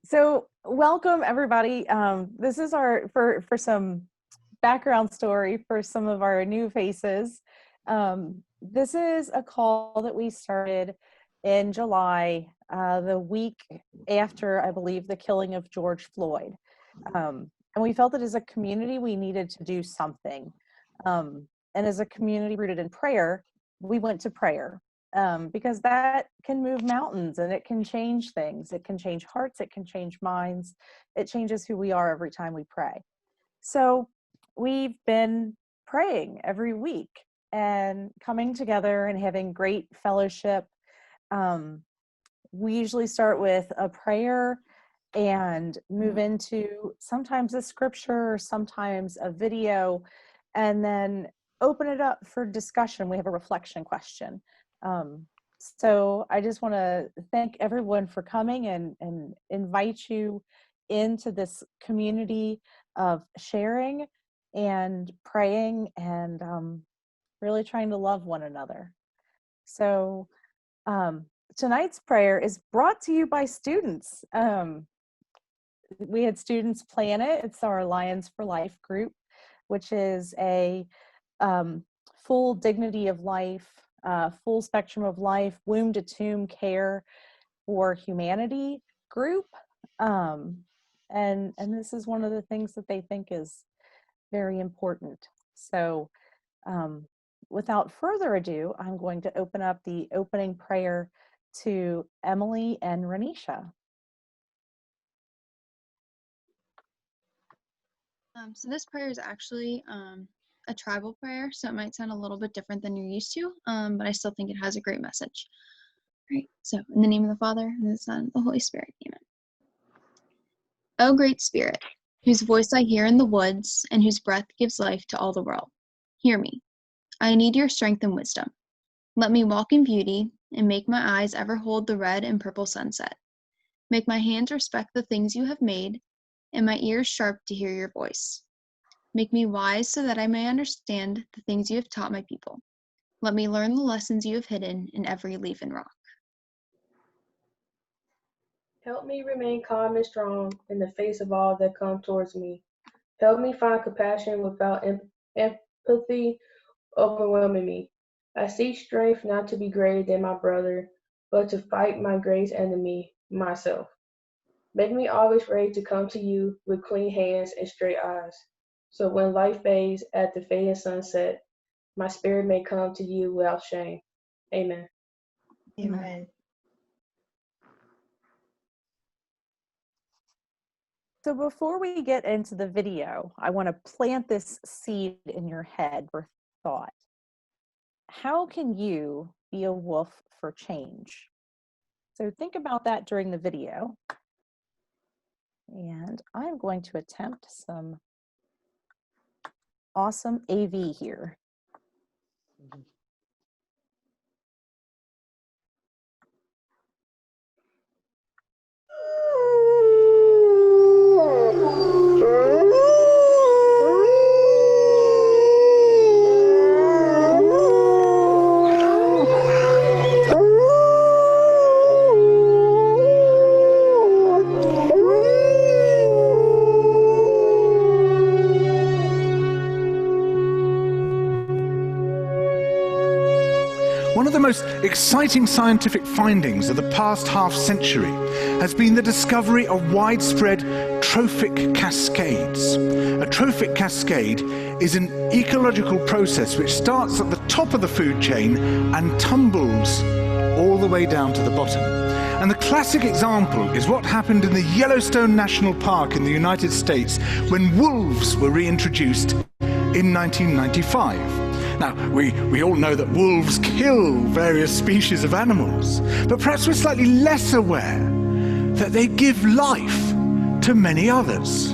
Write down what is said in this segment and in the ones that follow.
So welcome everybody. This is our for some background story for some of our new faces. This is a call that we started in July, the week after, I believe, the killing of George Floyd. And we felt that as a community, we needed to do something. And as a community rooted in prayer, we went to prayer because that can move mountains and it can change things. It can change hearts, it can change minds, it changes who we are every time we pray. So we've been praying every week and coming together and having great fellowship. We usually start with a prayer and move into sometimes a scripture or sometimes a video, and then open it up for discussion. We have a reflection question. So I just want to thank everyone for coming and invite you into this community of sharing and praying and really trying to love one another. So tonight's prayer is brought to you by students. We had students plan it. It's our Lions for Life group, which is a full dignity of life, full spectrum of life, womb to tomb care for humanity group. And this is one of the things that they think is very important. So without further ado, I'm going to open up the opening prayer to Emily and Renisha. So this prayer is actually a tribal prayer, so it might sound a little bit different than you're used to, but I still think it has a great message. All right, so in the name of the Father, and the Son, and the Holy Spirit, amen. O great Spirit, whose voice I hear in the woods, and whose breath gives life to all the world, hear me. I need your strength and wisdom. Let me walk in beauty, and make my eyes ever hold the red and purple sunset. Make my hands respect the things you have made, and my ears sharp to hear your voice. Make me wise so that I may understand the things you have taught my people. Let me learn the lessons you have hidden in every leaf and rock. Help me remain calm and strong in the face of all that come towards me. Help me find compassion without empathy overwhelming me. I seek strength not to be greater than my brother, but to fight my greatest enemy, myself. Make me always ready to come to you with clean hands and straight eyes, so when light fades at the fading sunset, my spirit may come to you without shame. Amen. Amen. So before we get into the video, I want to plant this seed in your head for thought. How can you be a wolf for change? So think about that during the video. And I'm going to attempt some awesome AV here. One of the most exciting scientific findings of the past half-century has been the discovery of widespread trophic cascades. A trophic cascade is an ecological process which starts at the top of the food chain and tumbles all the way down to the bottom. And the classic example is what happened in the Yellowstone National Park in the United States when wolves were reintroduced in 1995. Now, we all know that wolves kill various species of animals, but perhaps we're slightly less aware that they give life to many others.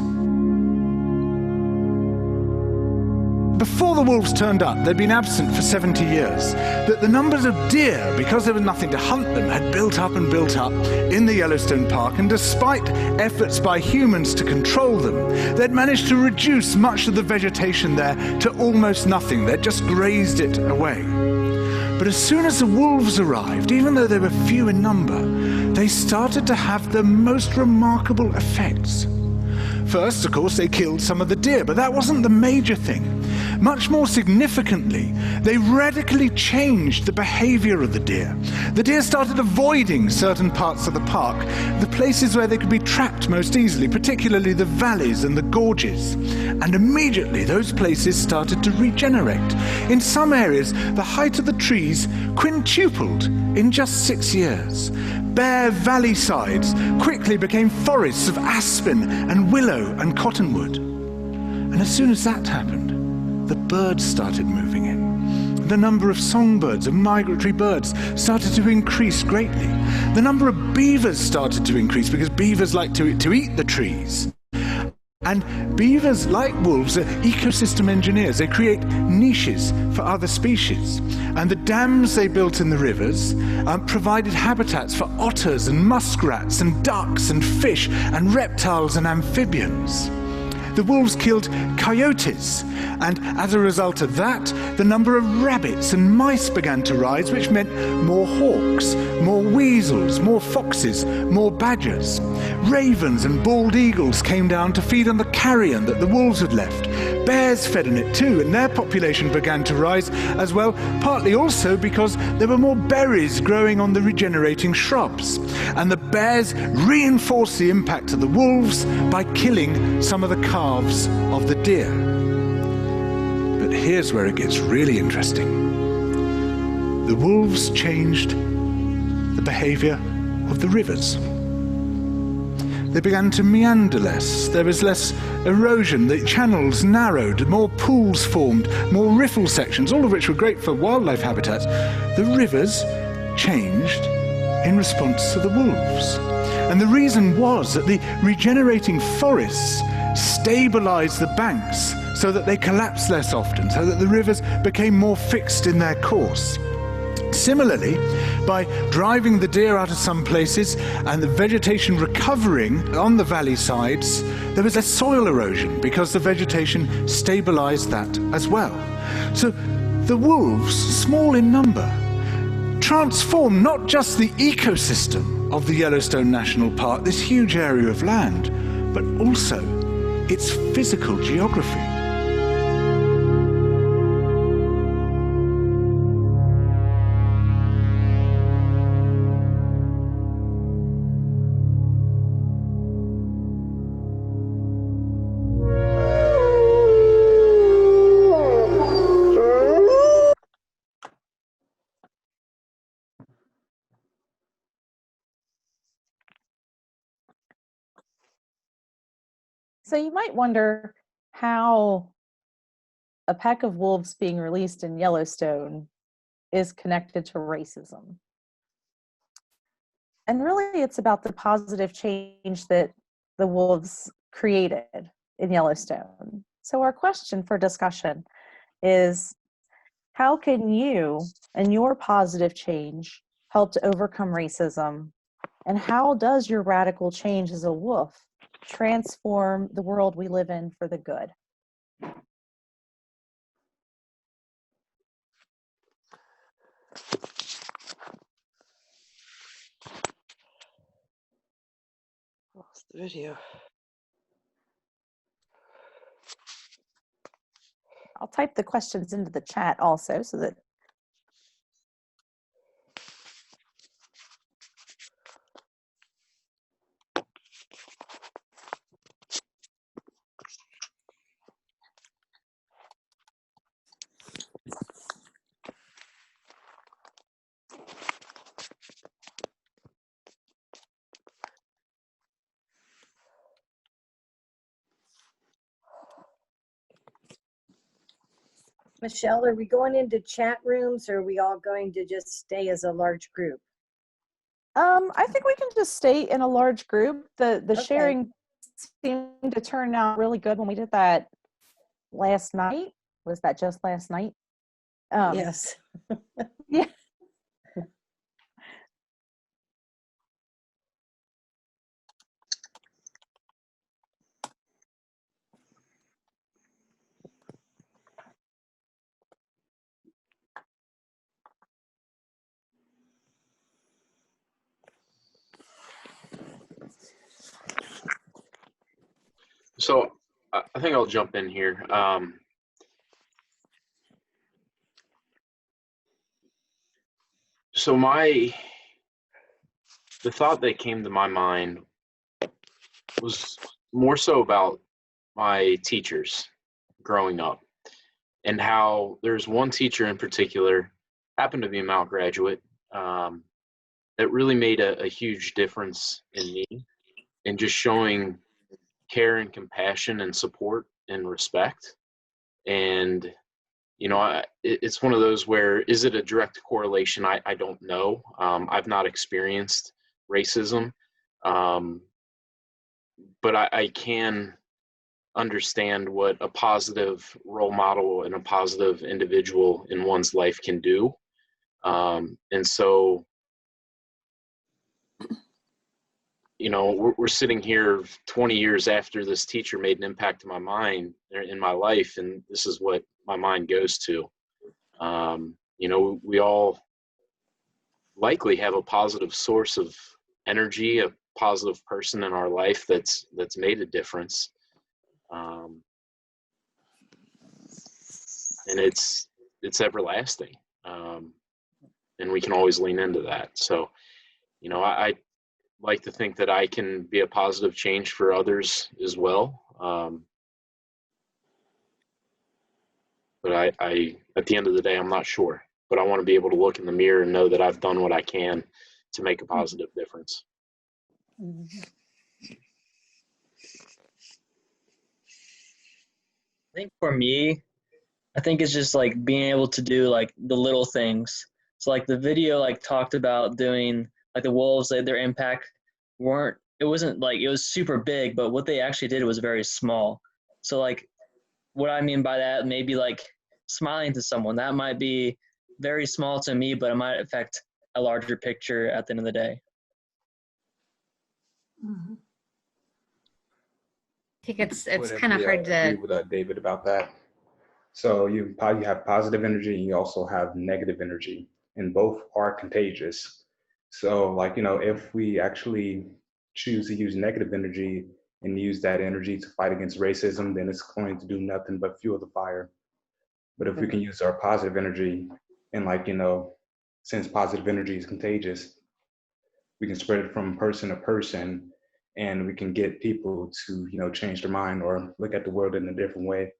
Before the wolves turned up, they'd been absent for 70 years, that the numbers of deer, because there was nothing to hunt them, had built up and built up in the Yellowstone Park, and despite efforts by humans to control them, they'd managed to reduce much of the vegetation there to almost nothing. They'd just grazed it away. But as soon as the wolves arrived, even though they were few in number, they started to have the most remarkable effects. First, of course, they killed some of the deer, but that wasn't the major thing. Much more significantly, they radically changed the behavior of the deer. The deer started avoiding certain parts of the park, the places where they could be trapped most easily, particularly the valleys and the gorges. And immediately, those places started to regenerate. In some areas, the height of the trees quintupled in just 6 years. Bare valley sides quickly became forests of aspen and willow and cottonwood. And as soon as that happened, the birds started moving in. The number of songbirds and migratory birds started to increase greatly. The number of beavers started to increase because beavers like to eat the trees. And beavers, like wolves, are ecosystem engineers. They create niches for other species. And the dams they built in the rivers provided habitats for otters and muskrats and ducks and fish and reptiles and amphibians. The wolves killed coyotes, and as a result of that, the number of rabbits and mice began to rise, which meant more hawks, more weasels, more foxes, more badgers. Ravens and bald eagles came down to feed on the carrion that the wolves had left. Bears fed on it too, and their population began to rise as well, partly also because there were more berries growing on the regenerating shrubs. And the bears reinforced the impact of the wolves by killing some of the calves of the deer. But here's where it gets really interesting. The wolves changed the behavior of the rivers. They began to meander less. There was less erosion. The channels narrowed. More pools formed. More riffle sections, all of which were great for wildlife habitats. The rivers changed in response to the wolves. And the reason was that the regenerating forests stabilized the banks so that they collapsed less often, so that the rivers became more fixed in their course. Similarly, by driving the deer out of some places and the vegetation recovering on the valley sides, there was less soil erosion because the vegetation stabilized that as well. So the wolves, small in number, transformed not just the ecosystem of the Yellowstone National Park, this huge area of land, but also its physical geography. So you might wonder how a pack of wolves being released in Yellowstone is connected to racism. And really, it's about the positive change that the wolves created in Yellowstone. So our question for discussion is, how can you and your positive change help to overcome racism? And how does your radical change as a wolf transform the world we live in for the good? Lost the video. I'll type the questions into the chat also so that Michelle, are we going into chat rooms or are we all going to just stay as a large group? I think we can just stay in a large group. The Okay. sharing seemed to turn out really good when we did that last night. Was that just last night? Yes. Yeah. So I think I'll jump in here. So the thought that came to my mind was more so about my teachers growing up, and how there's one teacher in particular, happened to be a Mount graduate, that really made a huge difference in me, and just showing care and compassion and support and respect. And it's one of those where, is it a direct correlation? I don't know. I've not experienced racism, but I can understand what a positive role model and a positive individual in one's life can do. And so, we're sitting here 20 years after this teacher made an impact in my mind, in my life, and this is what my mind goes to. We all likely have a positive source of energy, a positive person in our life that's made a difference. And it's everlasting. And we can always lean into that. So, I like to think that I can be a positive change for others as well. But I, at the end of the day, I'm not sure. But I want to be able to look in the mirror and know that I've done what I can to make a positive difference. I think for me, I think it's just like being able to do like the little things. So like the video like talked about doing like the wolves, like their impact it wasn't like it was super big, but what they actually did was very small. So like what I mean by that, maybe like smiling to someone, that might be very small to me, but it might affect a larger picture at the end of the day. I think it's Would kind of agree hard to. with David about that. So you probably have positive energy and you also have negative energy, and both are contagious. So like, if we actually choose to use negative energy and use that energy to fight against racism, then it's going to do nothing but fuel the fire. But if we can use our positive energy and like, since positive energy is contagious, we can spread it from person to person, and we can get people to, change their mind or look at the world in a different way.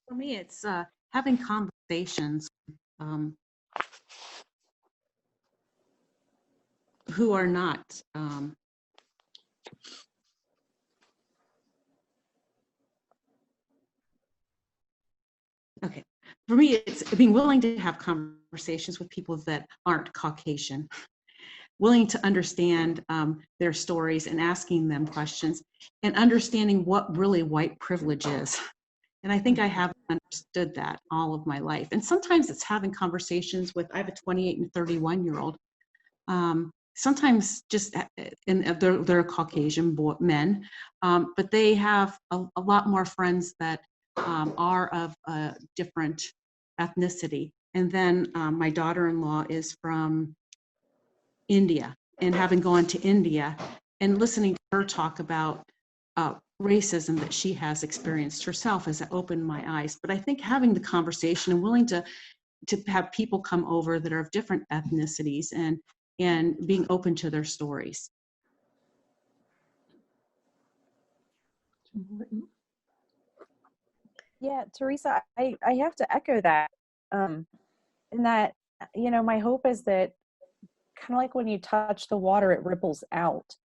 For me, it's having conversations who are not okay. For me, it's being willing to have conversations with people that aren't Caucasian, willing to understand their stories and asking them questions, and understanding what really white privilege is. And I think I haven't understood that all of my life. And sometimes it's having conversations with, I have a 28 and 31-year-old. Sometimes just, and they're Caucasian men, but they have a lot more friends that are of a different ethnicity. And then my daughter-in-law is from India, and having gone to India and listening to her talk about racism that she has experienced herself has opened my eyes. But I think having the conversation and willing to have people come over that are of different ethnicities and being open to their stories. Yeah, Teresa, I have to echo that. In that, my hope is that kind of like when you touch the water, it ripples out.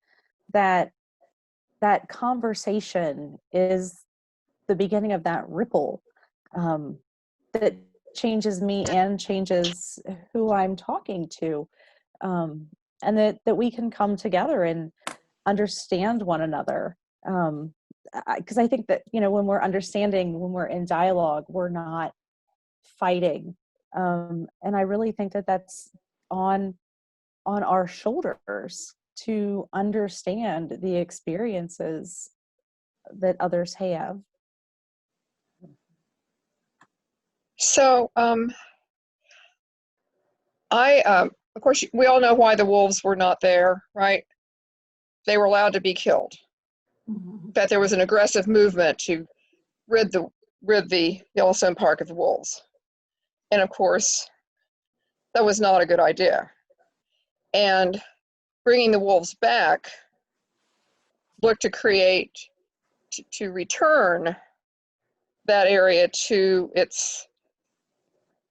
That conversation is the beginning of that ripple that changes me and changes who I'm talking to, and that we can come together and understand one another. Because I think that when we're understanding, when we're in dialogue, we're not fighting, and I really think that that's on our shoulders to understand the experiences that others have. So, of course, we all know why the wolves were not there, right? They were allowed to be killed. That there was an aggressive movement to rid the Yellowstone Park of the wolves. And of course, that was not a good idea. And bringing the wolves back looked to create, to return that area to its,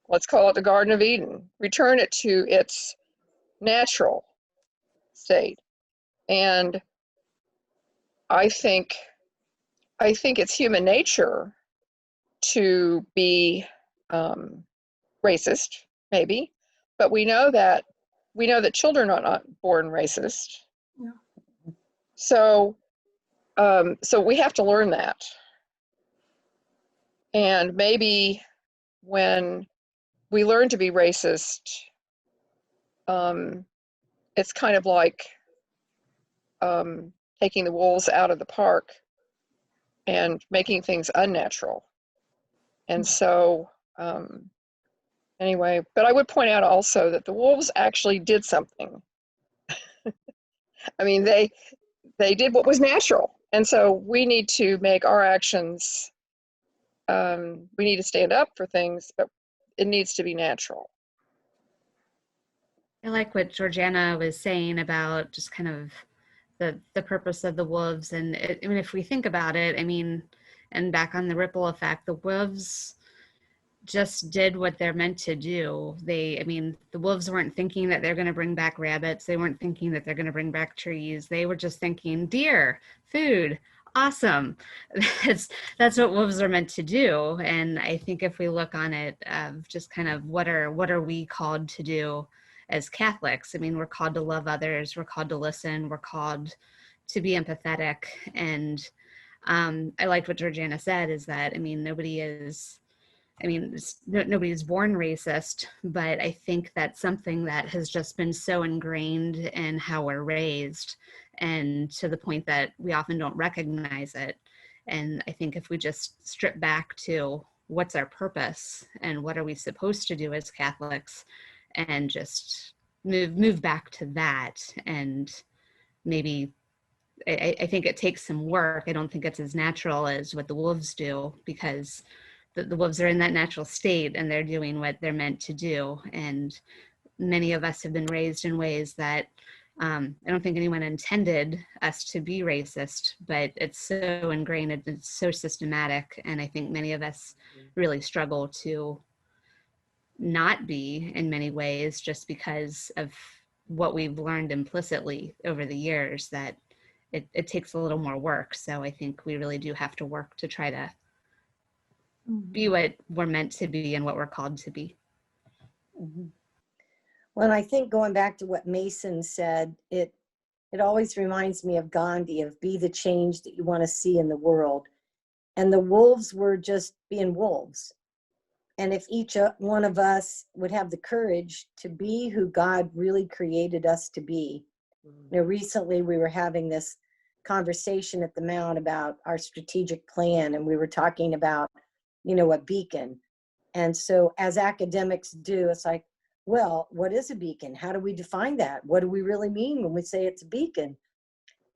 let's call it the Garden of Eden, return it to its natural state. And I think it's human nature to be racist, maybe, but we know that children are not born racist. Yeah. So we have to learn that. And maybe when we learn to be racist, it's kind of like taking the wolves out of the park and making things unnatural. And so, anyway, but I would point out also that the wolves actually did something. I mean, they did what was natural. And so we need to make our actions, we need to stand up for things, but it needs to be natural. I like what Georgiana was saying about just kind of the purpose of the wolves. And I mean, if we think about it, I mean, and back on the ripple effect, the wolves just did what they're meant to do. I mean, the wolves weren't thinking that they're going to bring back rabbits. They weren't thinking that they're going to bring back trees. They were just thinking, deer, food, awesome. That's what wolves are meant to do. And I think if we look on it of just kind of what are we called to do as Catholics? I mean, we're called to love others. We're called to listen. We're called to be empathetic. And I liked what Georgiana said is that, I mean, nobody is born racist, but I think that's something that has just been so ingrained in how we're raised, and to the point that we often don't recognize it. And I think if we just strip back to what's our purpose and what are we supposed to do as Catholics, and just move back to that, and maybe I think it takes some work. I don't think it's as natural as what the wolves do, because the wolves are in that natural state and they're doing what they're meant to do. And many of us have been raised in ways that I don't think anyone intended us to be racist, but it's so ingrained, it's so systematic. And I think many of us really struggle to not be in many ways, just because of what we've learned implicitly over the years, that it takes a little more work. So I think we really do have to work to try to be what we're meant to be and what we're called to be. Mm-hmm. Well, and I think going back to what Mason said, it always reminds me of Gandhi, of be the change that you want to see in the world. And the wolves were just being wolves. And if each one of us would have the courage to be who God really created us to be. You know, recently we were having this conversation at the Mount about our strategic plan, and we were talking about, you know, a beacon. And so as academics do, it's like, well, what is a beacon? How do we define that? What do we really mean when we say it's a beacon?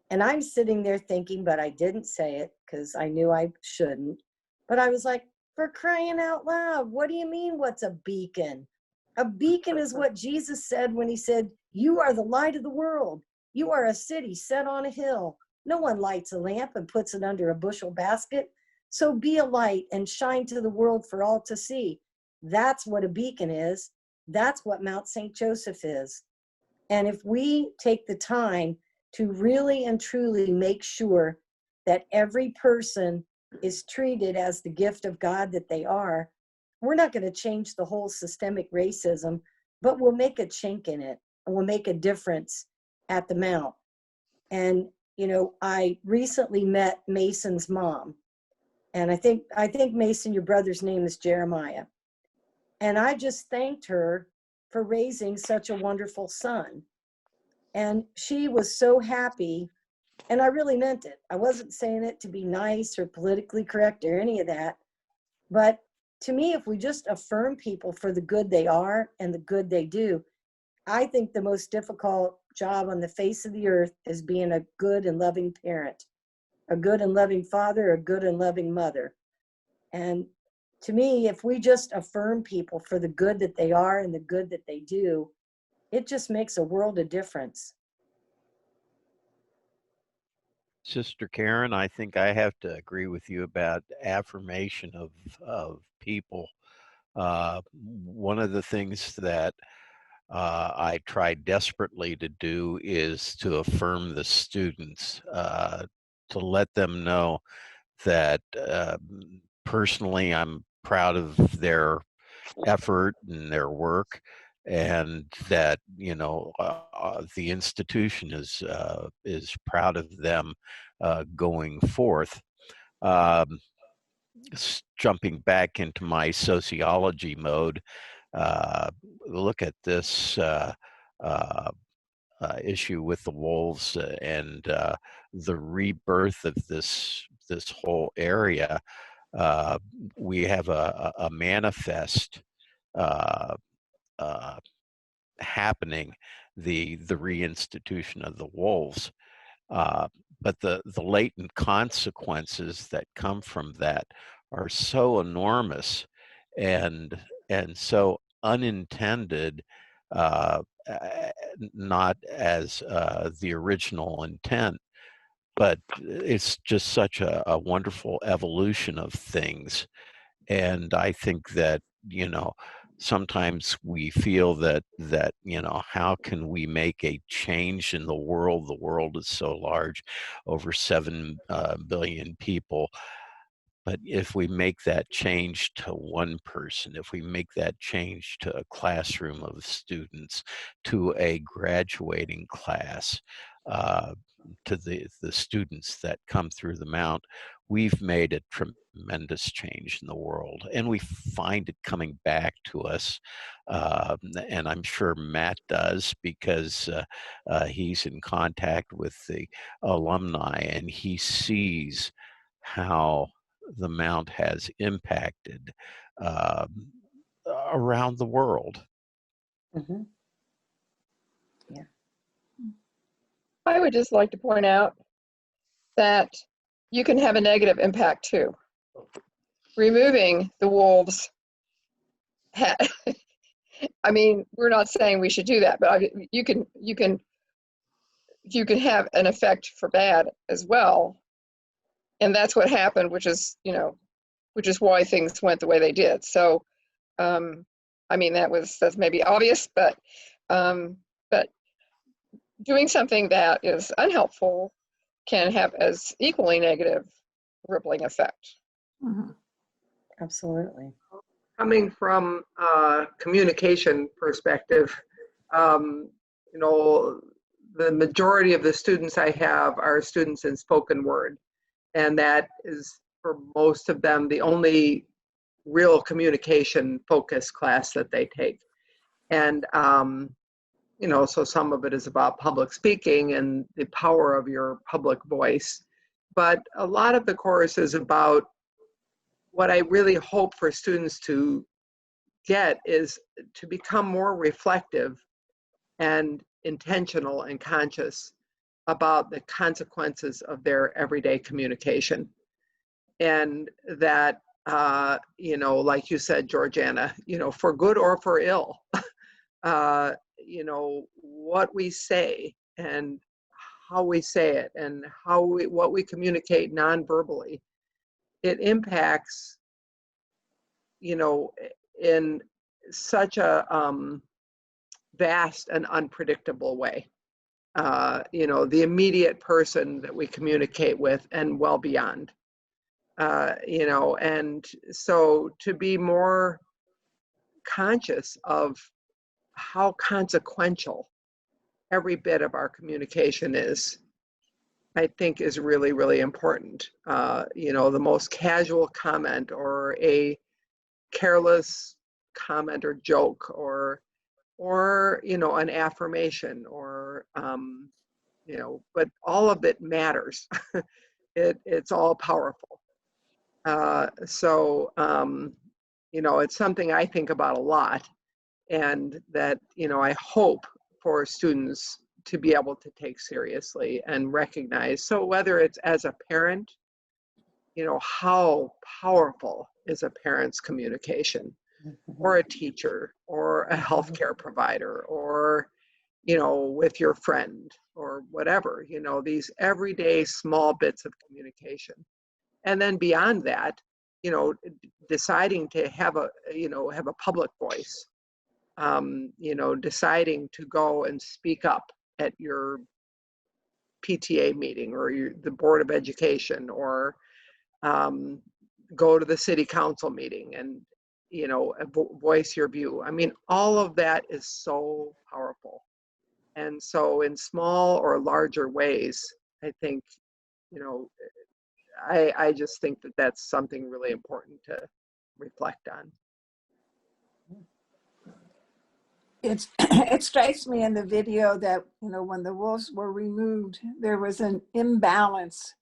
And I'm sitting there thinking, but I didn't say it because I knew I shouldn't. But I was like, for crying out loud, what do you mean what's a beacon? A beacon is what Jesus said when he said, you are the light of the world. You are a city set on a hill. No one lights a lamp and puts it under a bushel basket. So be a light and shine to the world for all to see. That's what a beacon is. That's what Mount St. Joseph is. And if we take the time to really and truly make sure that every person is treated as the gift of God that they are, we're not going to change the whole systemic racism, but we'll make a chink in it, and we'll make a difference at the Mount. And, you know, I recently met Mason's mom. And I think Mason, your brother's name is Jeremiah. And I just thanked her for raising such a wonderful son. And she was so happy, and I really meant it. I wasn't saying it to be nice or politically correct or any of that, but to me, if we just affirm people for the good they are and the good they do, I think the most difficult job on the face of the earth is being a good and loving parent, a good and loving father, a good and loving mother. And to me, if we just affirm people for the good that they are and the good that they do, it just makes a world of difference. Sister Karen, I think I have to agree with you about affirmation of people. One of the things that I try desperately to do is to affirm the students, to let them know that personally I'm proud of their effort and their work, and that the institution is proud of them going forth. Um, Jumping back into my sociology mode, look at this issue with the wolves and the rebirth of this whole area. We have a manifest uh, happening, the reinstitution of the wolves. But the latent consequences that come from that are so enormous and so unintended, uh, not as the original intent, but it's just such a wonderful evolution of things. And I think that, sometimes we feel that how can we make a change in the world? The world is so large, over 7 billion people. But if we make that change to one person, if we make that change to a classroom of students, to a graduating class, uh, to the students that come through the Mount, we've made a tremendous change in the world. And we find it coming back to us. And I'm sure Matt does, because he's in contact with the alumni and he sees how the Mount has impacted around the world. Mm-hmm. Yeah. I would just like to point out that you can have a negative impact too. Removing the wolves, I mean, we're not saying we should do that, but you can have an effect for bad as well. And that's what happened, which is why things went the way they did. So, I mean, that's maybe obvious, but doing something that is unhelpful can have as equally negative rippling effect. Mm-hmm. Absolutely. Coming from a communication perspective, the majority of the students I have are students in spoken word. And that is, for most of them, the only real communication focused class that they take. And, so some of it is about public speaking and the power of your public voice. But a lot of the course is about what I really hope for students to get is to become more reflective and intentional and conscious about the consequences of their everyday communication. And that, like you said, Georgiana, for good or for ill, what we say and how we say it and what we communicate non-verbally, it impacts, in such a vast and unpredictable way. The immediate person that we communicate with and well beyond. And so to be more conscious of how consequential every bit of our communication is, I think is really, really important. The most casual comment or a careless comment or joke or an affirmation or, but all of it matters. It's all powerful. So you know, it's something I think about a lot, and that, you know, I hope for students to be able to take seriously and recognize. So whether it's as a parent, you know, how powerful is a parent's communication, or a teacher, or a healthcare provider, or, you know, with your friend, or whatever, you know, these everyday small bits of communication. And then beyond that, you know, deciding to have a, you know, have a public voice, you know, deciding to go and speak up at your PTA meeting, or the Board of Education, or go to the city council meeting and, you know, voice your view. I mean, all of that is so powerful. And so in small or larger ways, I think, you know, I just think that that's something really important to reflect on. It strikes me in the video that, you know, when the wolves were removed, there was an imbalance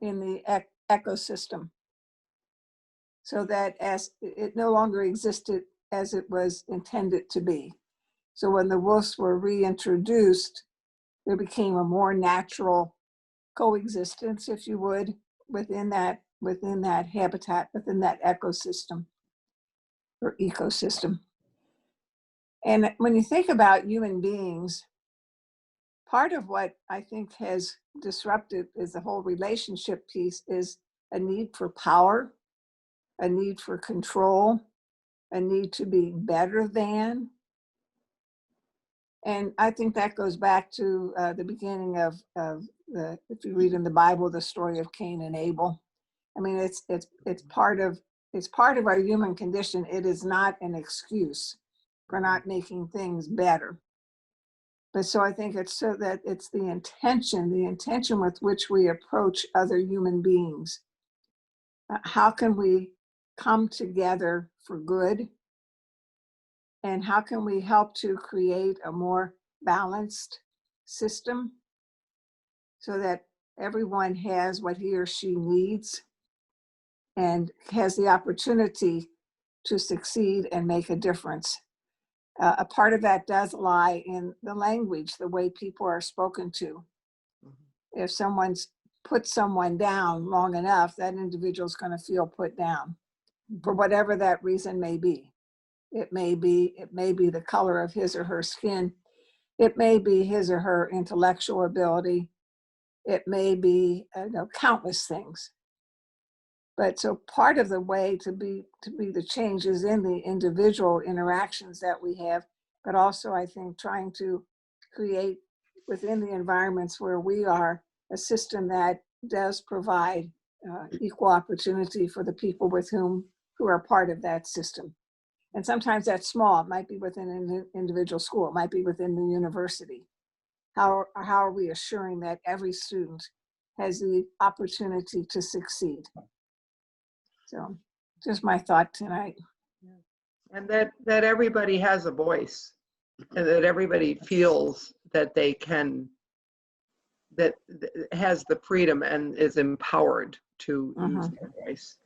in the ecosystem, so that as it no longer existed as it was intended to be. So when the wolves were reintroduced, there became a more natural coexistence, if you would, within that habitat, within that ecosystem or ecosystem. And when you think about human beings, part of what I think has disrupted is the whole relationship piece, is a need for power, a need for control, a need to be better than. And I think that goes back to the beginning of the, if you read in the Bible, the story of Cain and Abel. I mean, it's part of our human condition. It is not an excuse for not making things better. But so I think it's so that it's the intention with which we approach other human beings. How can we come together for good? And how can we help to create a more balanced system so that everyone has what he or she needs and has the opportunity to succeed and make a difference? A part of that does lie in the language, the way people are spoken to. If someone's put someone down long enough, that individual's going to feel put down for whatever that reason may be. It may be the color of his or her skin. It may be his or her intellectual ability. It may be countless things. But so part of the way to be the change is in the individual interactions that we have, but also I think trying to create within the environments where we are a system that does provide equal opportunity for the people who are part of that system. And sometimes that's small. It might be within an individual school. It might be within the university. How are we assuring that every student has the opportunity to succeed? So just my thought tonight. And that everybody has a voice, and that everybody feels that they can, that has the freedom and is empowered to use their voice.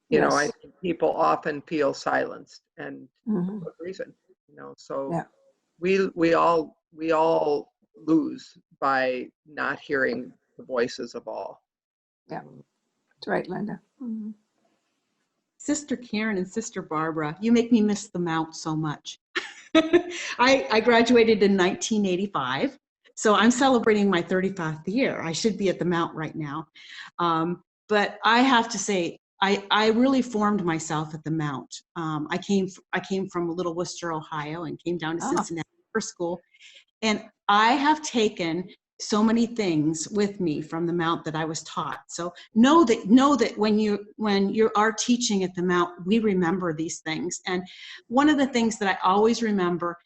You know, I think people often feel silenced, and for good reason, you know, so we all lose by not hearing the voices of all. Yeah, that's right, Linda. Mm-hmm. Sister Karen and Sister Barbara, you make me miss the Mount so much. I graduated in 1985, so I'm celebrating my 35th year. I should be at the Mount right now. But I have to say, I really formed myself at the Mount. I came from Little Worcester, Ohio, and came down to Cincinnati for school. And I have taken so many things with me from the Mount that I was taught. So know that when you are teaching at the Mount, we remember these things. And one of the things that I always remember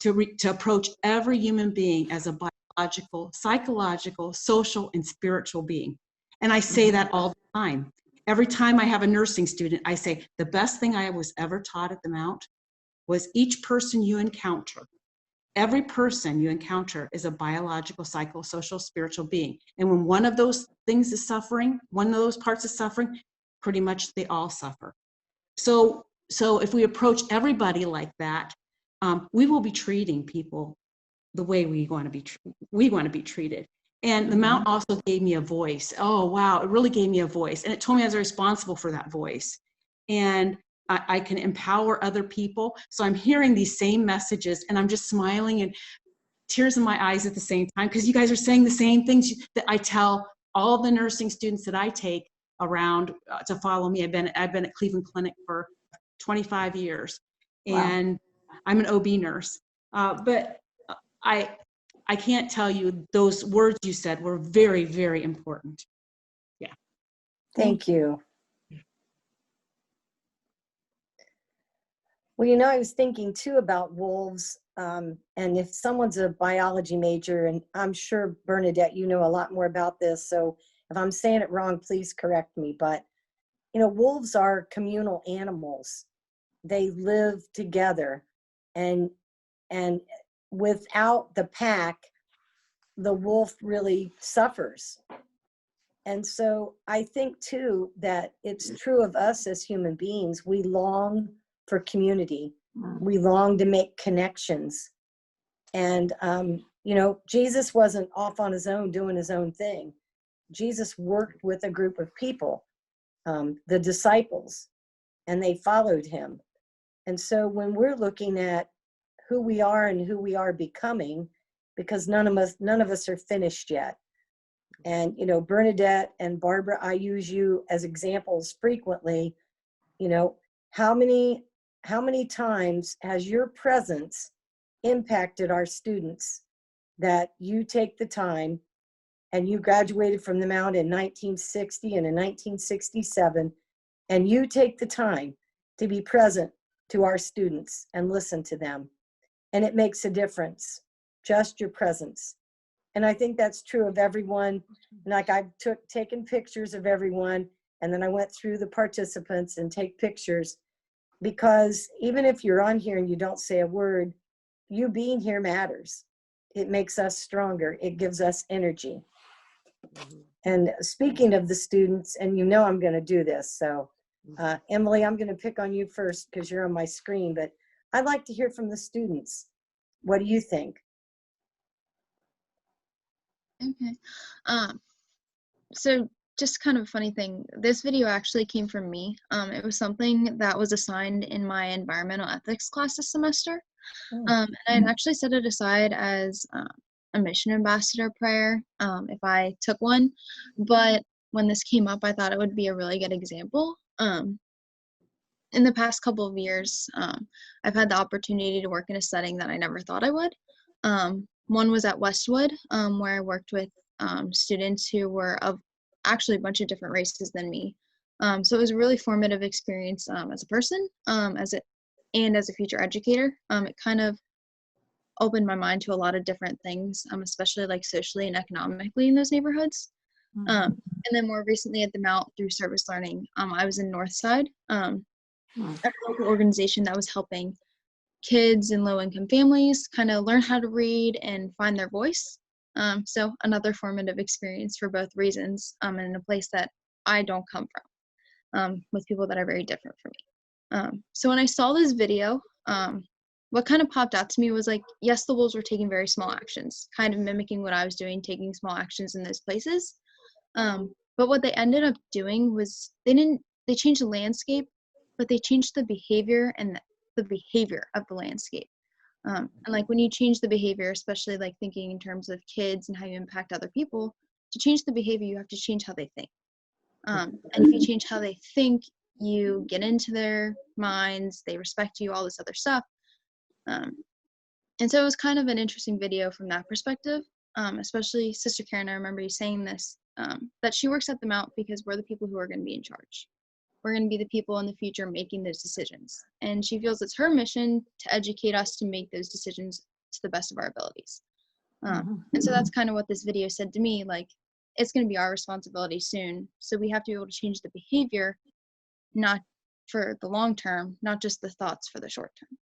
to approach every human being as a biological, psychological, social, and spiritual being. And I say that all the time. Every time I have a nursing student, I say, the best thing I was ever taught at the Mount was each person you encounter. Every person you encounter is a biological, psychosocial, spiritual being. And when one of those things is suffering, one of those parts is suffering, pretty much they all suffer. So so if we approach everybody like that, we will be treating people the way we want to be treated. And the Mount also gave me a voice. Oh, wow, it really gave me a voice. And it told me I was responsible for that voice. And I can empower other people. So I'm hearing these same messages and I'm just smiling and tears in my eyes at the same time, because you guys are saying the same things that I tell all the nursing students that I take around to follow me. I've been at Cleveland Clinic for 25 years. Wow. And I'm an OB nurse. But I can't tell you, those words you said were very, very important. Yeah. Thank you. Well, I was thinking too about wolves. And if someone's a biology major, and I'm sure Bernadette, you know a lot more about this. So if I'm saying it wrong, please correct me. But, wolves are communal animals. They live together, and without the pack, the wolf really suffers. And so I think too that it's true of us as human beings. We long for community. We long to make connections. And, Jesus wasn't off on his own doing his own thing. Jesus worked with a group of people, the disciples, and they followed him. And so when we're looking at who we are and who we are becoming, because none of us are finished yet. And, Bernadette and Barbara, I use you as examples frequently. How many times has your presence impacted our students, that you take the time, and you graduated from the Mount in 1960 and in 1967, and you take the time to be present to our students and listen to them. And it makes a difference, just your presence. And I think that's true of everyone. Like, I've taken pictures of everyone, and then I went through the participants and take pictures, because even if you're on here and you don't say a word, you being here matters. It makes us stronger. It gives us energy. And speaking of the students, and I'm going to do this. So Emily, I'm going to pick on you first because you're on my screen, but I'd like to hear from the students. What do you think? Okay. So just kind of a funny thing, this video actually came from me. It was something that was assigned in my environmental ethics class this semester. And I'd actually set it aside as a mission ambassador prayer if I took one. But when this came up, I thought it would be a really good example. In the past couple of years, I've had the opportunity to work in a setting that I never thought I would. One was at Westwood, where I worked with students who were of actually a bunch of different races than me. So it was a really formative experience as a person, as a future educator. It kind of opened my mind to a lot of different things, especially like socially and economically in those neighborhoods. And then more recently at the Mount through service learning, I was in Northside, a local organization that was helping kids in low-income families kind of learn how to read and find their voice. So another formative experience for both reasons, and in a place that I don't come from, with people that are very different from me. So when I saw this video, what kind of popped out to me was like, yes, the wolves were taking very small actions, kind of mimicking what I was doing, taking small actions in those places. But what they ended up doing was they changed the landscape, but they changed the behavior and the behavior of the landscape. And like when you change the behavior, especially like thinking in terms of kids and how you impact other people, to change the behavior, you have to change how they think. And if you change how they think, you get into their minds, they respect you, all this other stuff. And so it was kind of an interesting video from that perspective, especially Sister Karen, I remember you saying this, that she works at the Mount because we're the people who are going to be in charge. We're going to be the people in the future making those decisions. And she feels it's her mission to educate us to make those decisions to the best of our abilities. And so that's kind of what this video said to me, like, it's going to be our responsibility soon. So we have to be able to change the behavior, not for the long term, not just the thoughts for the short term.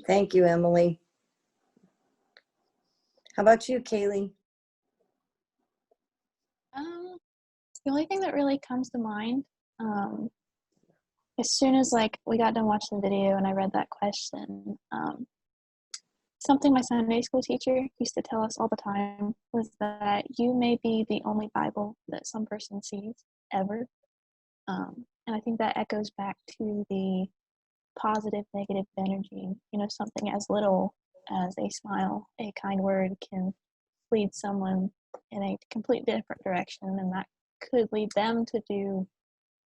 Thank you, Emily. How about you, Kaylee? The only thing that really comes to mind as soon as like we got done watching the video and I read that question, something my Sunday school teacher used to tell us all the time was that you may be the only Bible that some person sees ever. And I think that echoes back to the positive, negative energy. You know, something as little as a smile, a kind word can lead someone in a completely different direction, and that could lead them to do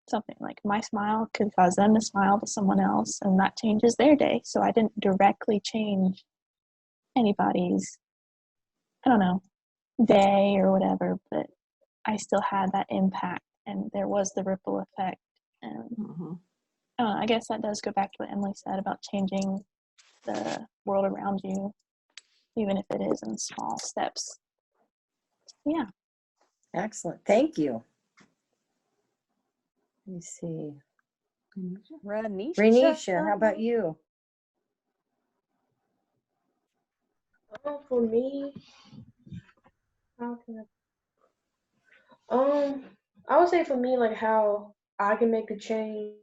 something. Like my smile could cause them to smile to someone else, and that changes their day. So I didn't directly change anybody's, I don't know, day or whatever, but I still had that impact, and there was the ripple effect. And I guess that does go back to what Emily said about changing the world around you, even if it is in small steps. Yeah. Excellent. Thank you. Let me see. Renisha, how about you? For me, how can I would say for me, like how I can make a change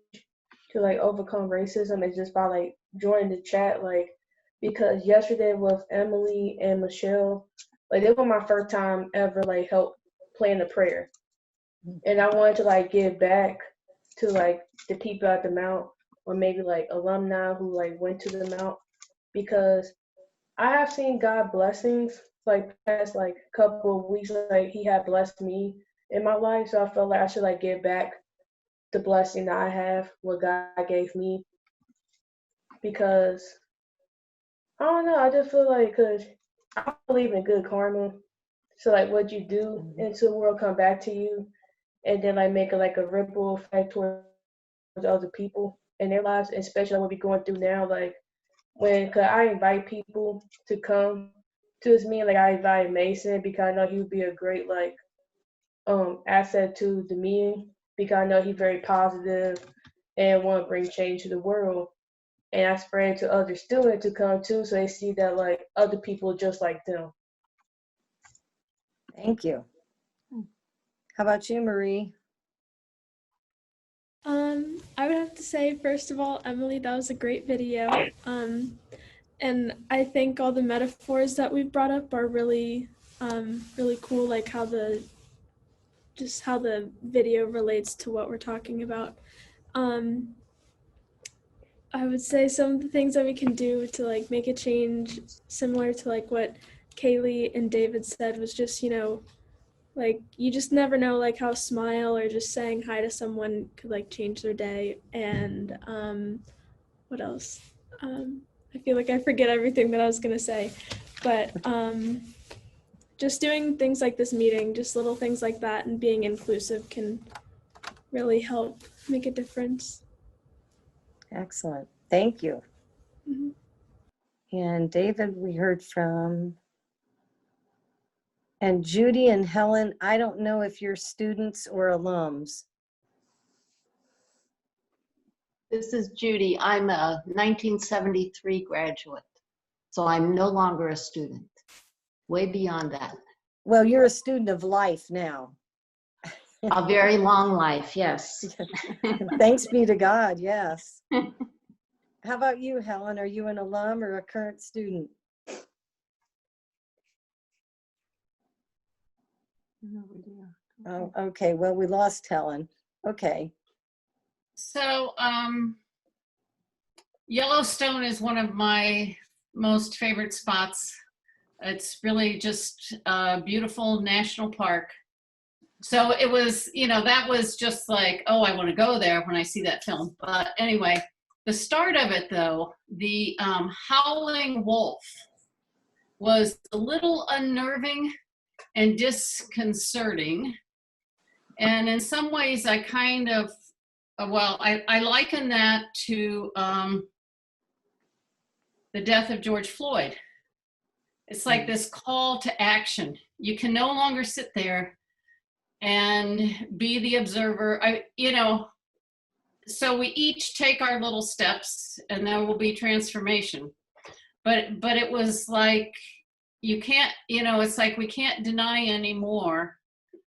to like overcome racism is just by like joining the chat, like because yesterday with Emily and Michelle, like they were my first time ever like help playing the prayer, and I wanted to like give back to like the people at the Mount, or maybe like alumni who like went to the Mount, because I have seen God blessings like past like couple of weeks, like He had blessed me in my life, so I felt like I should like give back the blessing that I have, what God gave me, because I don't know, I just feel like, because I believe in good karma, so like what you do into the world come back to you, and then like make a ripple effect towards other people in their lives, especially what we're going through now, like cause I invite people to come to this meeting, like I invited Mason because I know he would be a great like asset to the meeting, because I know he's very positive and want to bring change to the world. And I spread it to other students to come too, so they see that like other people just like them. Thank you. How about you, Marie? I would have to say, first of all, Emily, that was a great video. And I think all the metaphors that we brought up are really, really cool, like how the video relates to what we're talking about. I would say some of the things that we can do to like make a change, similar to like what Kaylee and David said, was just, you know, like you just never know like how a smile or just saying hi to someone could like change their day. And what else? I feel like I forget everything that I was gonna say, but just doing things like this meeting, just little things like that, and being inclusive can really help make a difference. Excellent. Thank you. And David, we heard from. And Judy and Helen, I don't know if you're students or alums. This is Judy. I'm a 1973 graduate, so I'm no longer a student. Way beyond that. Well, you're a student of life now. A very long life, yes. Thanks be to God, yes. How about you, Helen? Are you an alum or a current student? Oh, okay. Well, we lost Helen. Okay. So Yellowstone is one of my most favorite spots. It's really just a beautiful national park. So it was, you know, that was just like, oh, I want to go there when I see that film. But anyway, the start of it though, the howling wolf was a little unnerving and disconcerting. And in some ways I kind of, well, I liken that to the death of George Floyd. It's like this call to action. You can no longer sit there and be the observer. You know, so we each take our little steps and there will be transformation. But it was like, you can't, you know, it's like we can't deny anymore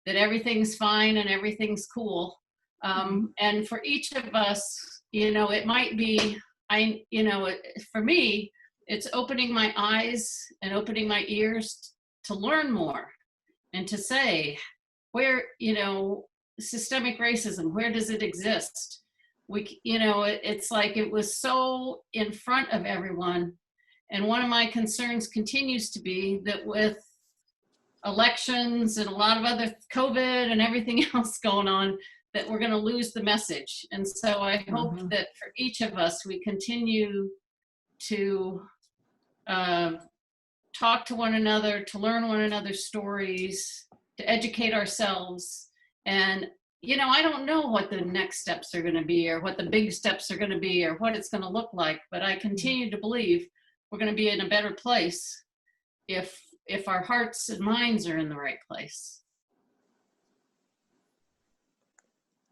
that everything's fine and everything's cool. And for each of us, it might be, for me, it's opening my eyes and opening my ears to learn more and to say, where, systemic racism, where does it exist? It's like it was so in front of everyone. And one of my concerns continues to be that with elections and a lot of other COVID and everything else going on, that we're going to lose the message. And so I hope that for each of us, we continue to talk to one another, to learn one another's stories, to educate ourselves. And, I don't know what the next steps are going to be or what the big steps are going to be or what it's going to look like, but I continue to believe we're going to be in a better place if our hearts and minds are in the right place.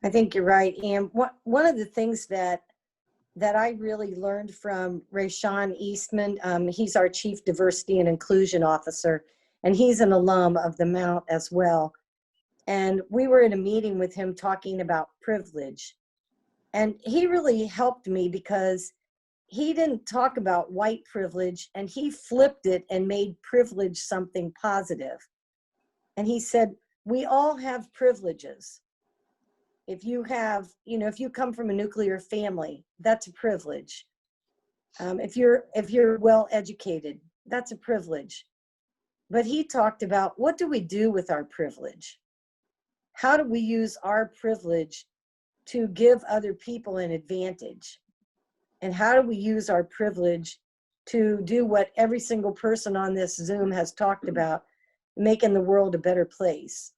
I think you're right. And one of the things that I really learned from Rayshawn Eastman, he's our Chief Diversity and Inclusion Officer, and he's an alum of the Mount as well. And we were in a meeting with him talking about privilege. And he really helped me because he didn't talk about white privilege, and he flipped it and made privilege something positive. And he said, we all have privileges. If you have, if you come from a nuclear family, that's a privilege. If you're well educated, that's a privilege. But he talked about, what do we do with our privilege? How do we use our privilege to give other people an advantage? And how do we use our privilege to do what every single person on this Zoom has talked about, making the world a better place?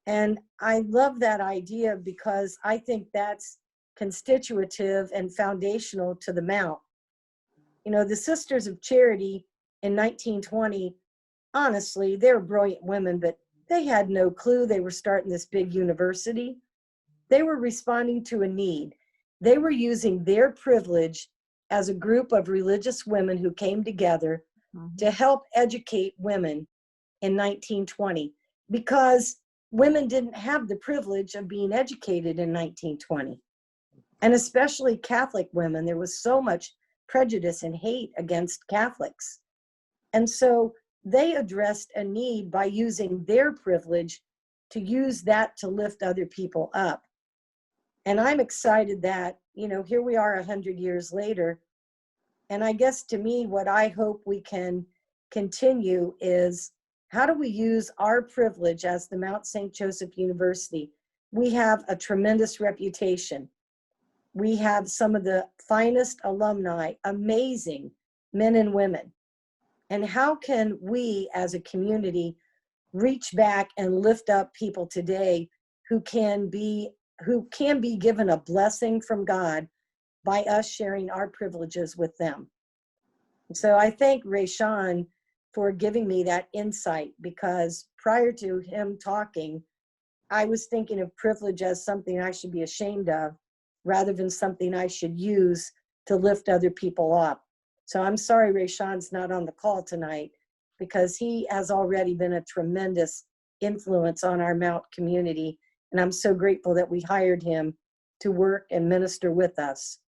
And I love that idea because I think that's constitutive and foundational to the Mount. The Sisters of Charity in 1920, honestly, they were brilliant women, but they had no clue they were starting this big university. They were responding to a need. They were using their privilege as a group of religious women who came together to help educate women in 1920, because women didn't have the privilege of being educated in 1920. And especially Catholic women, there was so much prejudice and hate against Catholics. And so they addressed a need by using their privilege to use that to lift other people up. And I'm excited that, here we are 100 years later. And I guess to me, what I hope we can continue is, how do we use our privilege as the Mount St. Joseph University? We have a tremendous reputation. We have some of the finest alumni, amazing men and women. And how can we as a community reach back and lift up people today who can be given a blessing from God by us sharing our privileges with them? So I thank Rayshawn for giving me that insight, because prior to him talking, I was thinking of privilege as something I should be ashamed of rather than something I should use to lift other people up. So I'm sorry Rayshawn's not on the call tonight, because he has already been a tremendous influence on our Mount community. And I'm so grateful that we hired him to work and minister with us.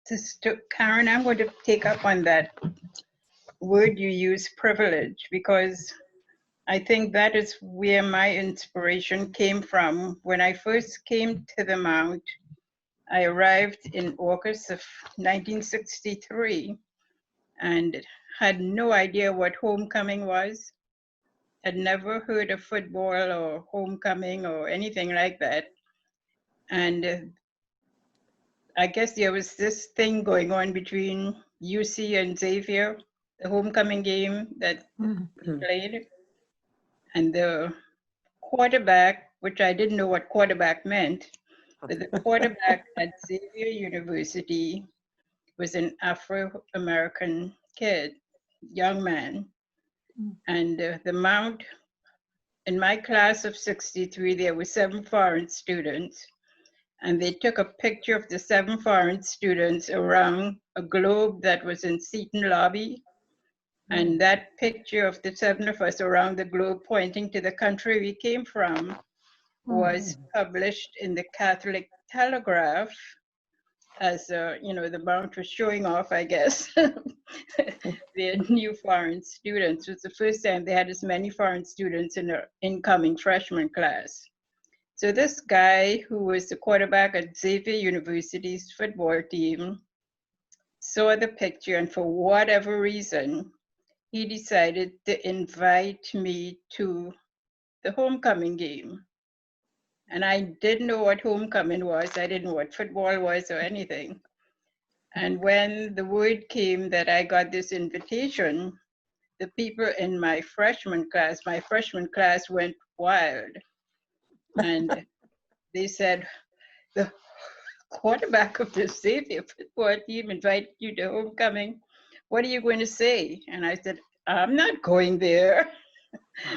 Sister Karen, I'm going to take up on that word you use, privilege, because I think that is where my inspiration came from. When I first came to the Mount, I arrived in August of 1963 and had no idea what homecoming was. Had never heard of football or homecoming or anything like that. And I guess there was this thing going on between UC and Xavier, the homecoming game that played. And the quarterback, which I didn't know what quarterback meant, but the quarterback at Xavier University was an Afro-American kid, young man. And the Mount, in my class of 63, there were 7 foreign students. And they took a picture of the 7 foreign students around a globe that was in Seton Lobby. And that picture of the 7 of us around the globe pointing to the country we came from was published in the Catholic Telegraph as, the Mount was showing off, I guess, their new foreign students. It was the first time they had as many foreign students in their incoming freshman class. So this guy, who was the quarterback at Xavier University's football team, saw the picture, and for whatever reason, he decided to invite me to the homecoming game. And I didn't know what homecoming was. I didn't know what football was or anything. And when the word came that I got this invitation, the people in my freshman class went wild. And they said, the quarterback of the Xavier football team invited you to homecoming. What are you going to say? And I said, I'm not going there.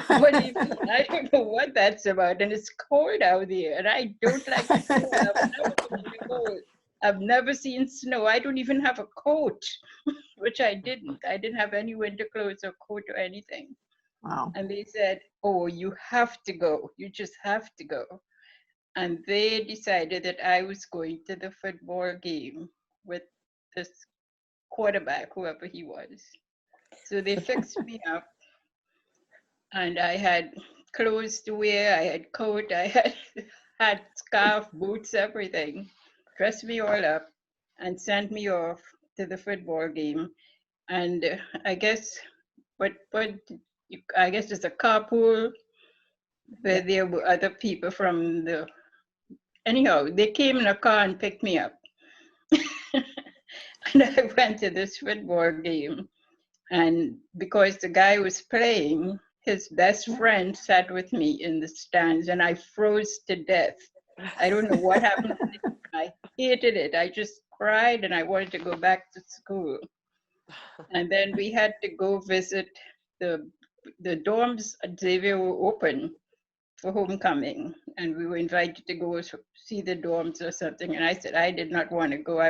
What do you mean? I don't know what that's about. And it's cold out there. And I don't like the cold. I've never been in the cold. I've never seen snow. I don't even have a coat, which I didn't. I didn't have any winter clothes or coat or anything. Wow. And they said, oh, you have to go. You just have to go. And they decided that I was going to the football game with this quarterback, whoever he was. So they fixed me up. And I had clothes to wear, I had coat, I had scarf, boots, everything. Dressed me all up and sent me off to the football game. And I guess, I guess it's a carpool where there were other people from the, anyhow, they came in a car and picked me up. And I went to this football game. And because the guy was playing, his best friend sat with me in the stands, and I froze to death. I don't know what happened. I hated it. I just cried, and I wanted to go back to school. And then we had to go visit the dorms at Xavier were open for homecoming, and we were invited to go see the dorms or something. And I said I did not want to go.